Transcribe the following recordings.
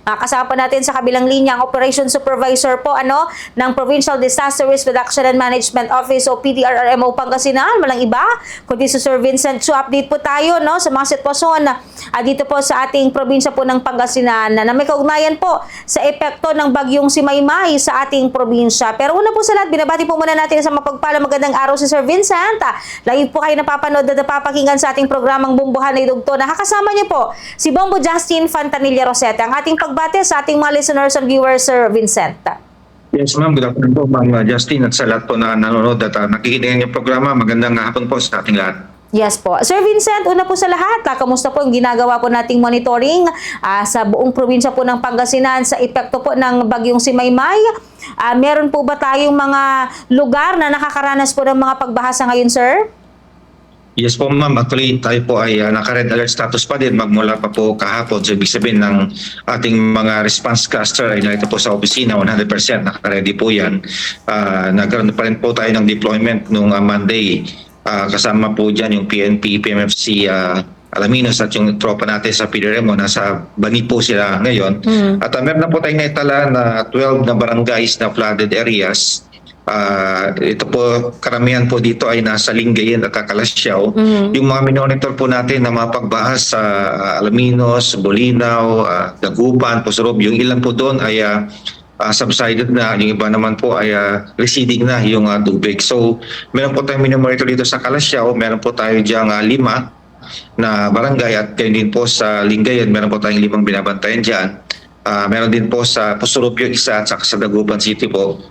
Kasama pa natin sa kabilang linya ang Operations Supervisor po ng Provincial Disaster Risk Reduction and Management Office o PDRRMO Pangasinan. Walang iba kundi si Sir Vincent. So update po tayo sa mga sitwasyon dito po sa ating probinsya po ng Pangasinan na may kaugnayan po sa epekto ng bagyong si Maymay sa ating probinsya. Pero una po sa lahat, binabati po muna natin sa mapagpalang magandang araw si Sir Vincent. Live po kayo napapanood at napapakinggan sa ating programang Bumbuhan na Idugto. Nakakasama niyo po si Bongo Justin Fantanilla Rosete. Ang ating pagbate sa ating mga listeners and viewers, Sir Vincent. Yes, ma'am. Good afternoon po, ma'am Justin, at sa lahat po na nanonood at nakikinig ng programa. Magandang hapon po sa ating lahat. Yes po. Sir Vincent, una po sa lahat, kamusta po yung ginagawa po nating monitoring sa buong probinsya po ng Pangasinan sa epekto po ng bagyong si Maymay? Meron po ba tayong mga lugar na nakakaranas po ng mga pagbahasa ngayon, sir? Yes po, ma'am. Actually, tayo po ay naka-red alert status pa din magmula pa po kahapon. So, ibig sabihin ng ating mga response cluster ay narito po sa opisina, 100% naka-ready po yan. Nagkaroon pa rin po tayo ng deployment noong Monday. Kasama po dyan yung PNP, PMFC, Alaminos at yung tropa natin sa PDRMO. Nasa Bani po sila ngayon. At meron na po tayong naitala na 12 na barangays na flooded areas. Ito po, karamihan po dito ay nasa Lingayen at Kalasyaw. Yung mga minonitor po natin na mga pagbahas sa Alaminos, Bolinaw, Dagupan, Pusurob, yung ilan po doon ay subsided na, yung iba naman po ay receding na yung tubig. So, meron po tayong minomonitor dito sa Kalasyaw, meron po tayo diyang 5 na barangay at din po sa Lingayen, meron po tayong 5 binabantayan dyan. Meron din po sa Pusurob yung isa at sa Dagupan City po.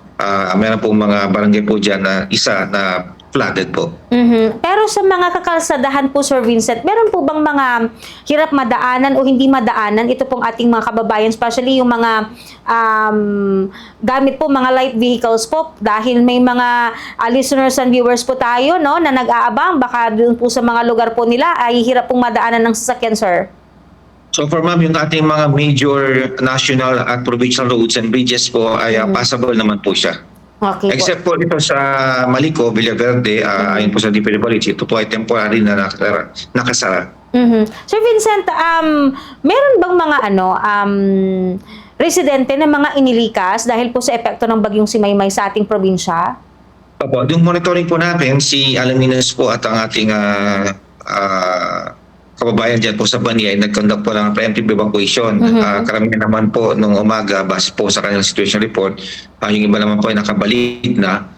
Meron po mga barangay po dyan na isa na flooded po. Pero sa mga kakalsadahan po, Sir Vincent, meron po bang mga hirap madaanan o hindi madaanan ito pong ating mga kababayan, especially yung mga gamit po, mga light vehicles po, dahil may mga listeners and viewers po tayo na nag-aabang, baka doon po sa mga lugar po nila ay hirap pong madaanan ng sasakyan, sir? So for ma'am, yung ating mga major national at provincial roads and bridges po ay passable naman po siya. Okay Except po dito sa Malico, Villaverde, ayon po sa DPWH, ito po ay temporary na nakasara. Sir Vincent, meron bang mga residente na mga inilikas dahil po sa epekto ng bagyong si Maymay sa ating probinsya? Opo, yung monitoring po natin, si Alaminos po at ang ating kababayan dyan po sa Bani ay nag-conduct po ng preemptive evacuation. Karamihan naman po nung umaga, base po sa kanilang situation report, yung iba naman po ay nakabalik na.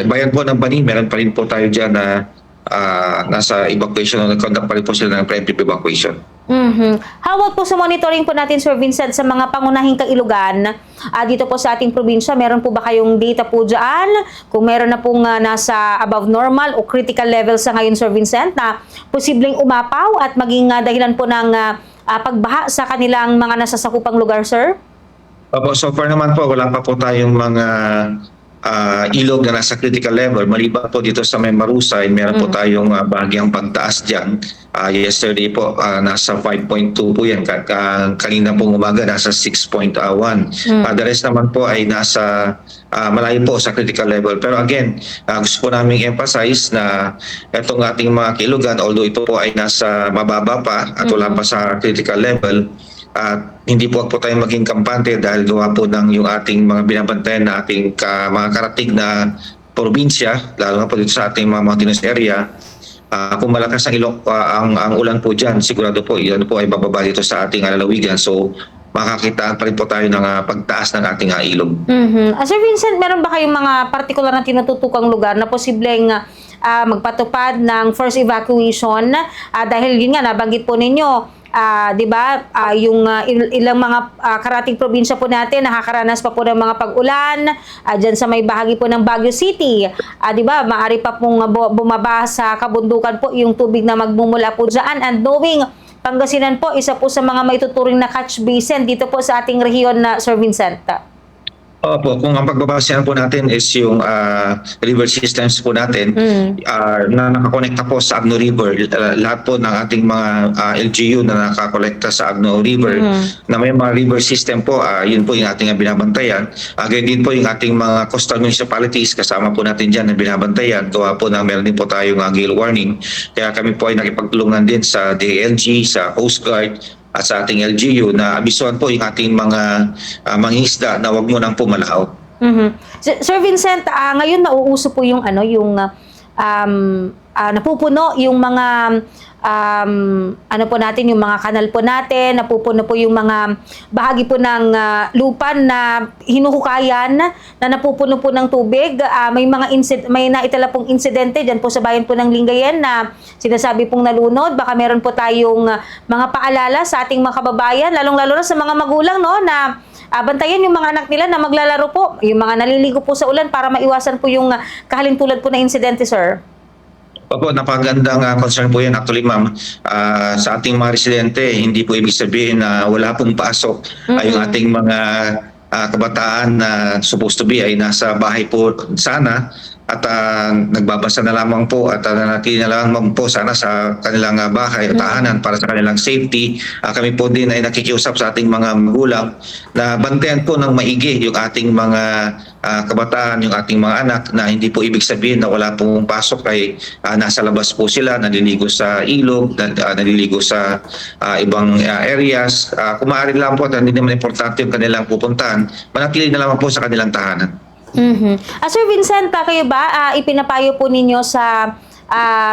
Bayan po ng Bani, meron pa rin po tayo dyan na nasa evacuation, nag-conduct pa rin po sila ng preemptive evacuation. Hawag po sa monitoring po natin, Sir Vincent, sa mga pangunahing kailugan dito po sa ating probinsya. Meron po ba kayong data po dyan? Kung meron na pong nasa above normal o critical level sa ngayon, Sir Vincent, na posibleng umapaw at maging dahilan po ng pagbaha sa kanilang mga nasasakupang lugar, sir? Opo, so far naman po, wala pa po tayong mga ilog na nasa critical level. Maliban po dito sa may Marusay, meron po tayong bahagyang pagtaas dyan. Yesterday po, nasa 5.2 po yan. Kanina pong umaga, nasa 6.1. The rest naman po ay nasa malayo po sa critical level. Pero again, gusto po namin emphasize na itong ating mga kilugan, although ito po ay nasa mababa pa at wala pa sa critical level, at hindi po tayo maging kampante dahil gawa po ng yung ating mga binabantayan na ating mga karatig na probinsya, lalo na po dito sa ating mga mountainous area. Kung malakas ang ulan po dyan, sigurado po yan po ay bababa dito sa ating lalawigan. So makakakitaan pa rin po tayo ng pagtaas ng ating ilog. Sir Vincent, meron ba kayong mga partikular na tinututukang lugar na posibleng magpatupad ng first evacuation? Dahil yun nga, nabanggit po ninyo, di ba, yung ilang mga karating probinsya po natin nakakaranas pa po ng mga pag-ulan dyan sa may bahagi po ng Baguio City. Di ba, maaari pa pong bumaba sa kabundukan po yung tubig na magmumula po dyan. And knowing Pangasinan po, isa po sa mga maituturing na catch basin dito po sa ating rehiyon na Sir Vincent. Opo, kung ang pagbabasehan po natin is yung river systems po natin na nakakonekta po sa Agno River. Lahat po ng ating mga LGU na nakakonekta sa Agno River na may mga river system po, yun po yung ating binabantayan. Again din po yung ating mga coastal municipalities, kasama po natin dyan na binabantayan. Gawa po na meron din po tayong gale warning. Kaya kami po ay nakipagtulungan din sa DLG, sa Coast Guard, at sa ating LGU na abisuhan po yung ating mga mangingisda na wag mo nang pumalaot. Sir Vincent, ngayon nauuso po yung napupuno yung mga po natin, yung mga kanal po natin, napupuno po yung mga bahagi po ng lupa na hinuhukayan na napupuno po ng tubig. May naitala pong insidente dyan po sa bayan po ng Lingayen na sinasabi pong nalunod. Baka meron po tayong mga paalala sa ating mga kababayan, lalong-lalo na sa mga magulang, no, na bantayan yung mga anak nila na maglalaro po, yung mga naliligo po sa ulan para maiwasan po yung kahalintulad po na insidente, sir. Opo, napagandang concern po yan actually, ma'am. Sa ating mga residente, hindi po ibig sabihin na wala pong pasok yung ating mga kabataan na supposed to be ay nasa bahay po sana at nagbabasa na lamang po at nanatili na lamang po sana sa kanilang bahay at tahanan para sa kanilang safety. Kami po din ay nakikiusap sa ating mga magulang na bantayan po ng maigi yung ating mga kabataan, yung ating mga anak, na hindi po ibig sabihin na wala pong pasok ay nasa labas po sila, naliligo sa ilog, naliligo sa ibang areas. Kung maaari lang po at hindi naman importante yung kanilang pupuntahan, manatili na lamang po sa kanilang tahanan. Sir Vincent, kayo ba ipinapayo po ninyo sa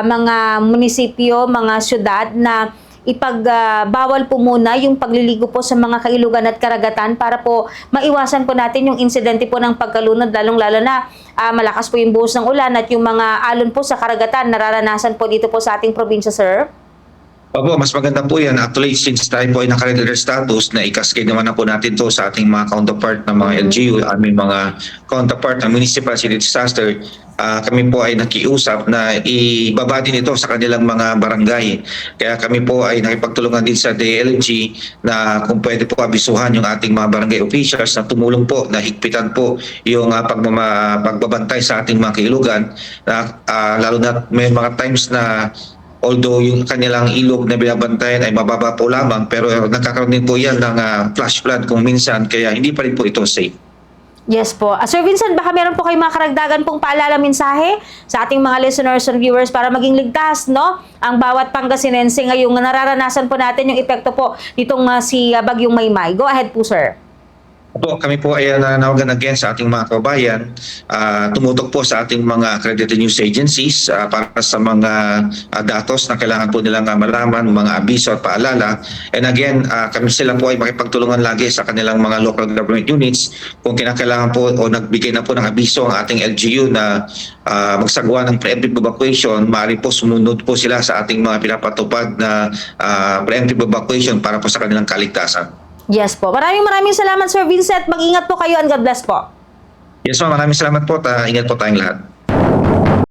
mga munisipyo, mga syudad na ipagbawal po muna yung pagliligo po sa mga kailugan at karagatan para po maiwasan po natin yung insidente po ng pagkalunod, lalong-lalo na malakas po yung buhos ng ulan at yung mga alon po sa karagatan nararanasan po dito po sa ating probinsya, sir? Opo, mas maganda po yan. Actually, since tayo po ay naka-red alert status, na i-cascade naman na po natin to sa ating mga counterpart ng mga LGU, aming mga counterpart ng Municipal City Disaster, kami po ay nakiusap na ibaba din ito sa kanilang mga barangay. Kaya kami po ay nakipagtulungan din sa DLG na kung pwede po abisuhan yung ating mga barangay officials na tumulong po, na higpitan po yung pagbabantay sa ating mga kailugan. Lalo na may mga times na although yung kanilang ilog na binabantayan ay mababa po lamang, pero nagkakaroon din po yan ng flash flood kung minsan, kaya hindi pa rin po ito safe. Yes po. Sir Vincent, baka meron po kayong mga karagdagan pong paalala mensahe sa ating mga listeners and viewers para maging ligtas, no, ang bawat Pangasinense ngayong nararanasan po natin yung epekto po nitong si Bagyong Maymay. Go ahead po, sir. Opo, kami po ay nanawagan again sa ating mga kabayan, tumutok po sa ating mga accredited news agencies para sa mga datos na kailangan po nilang malaman, mga abiso at paalala. And again, kami sila po ay makipagtulungan lagi sa kanilang mga local government units kung kinakailangan po o nagbigay na po ng abiso ang ating LGU na magsagawa ng preemptive evacuation. Maaari po sumunod po sila sa ating mga pinapatupad na preemptive evacuation para po sa kanilang kaligtasan. Yes po. Maraming salamat, Sir Vincent. Mag-ingat po kayo and God bless po. Yes, ma'am. Maraming salamat po. Ingat po tayong lahat.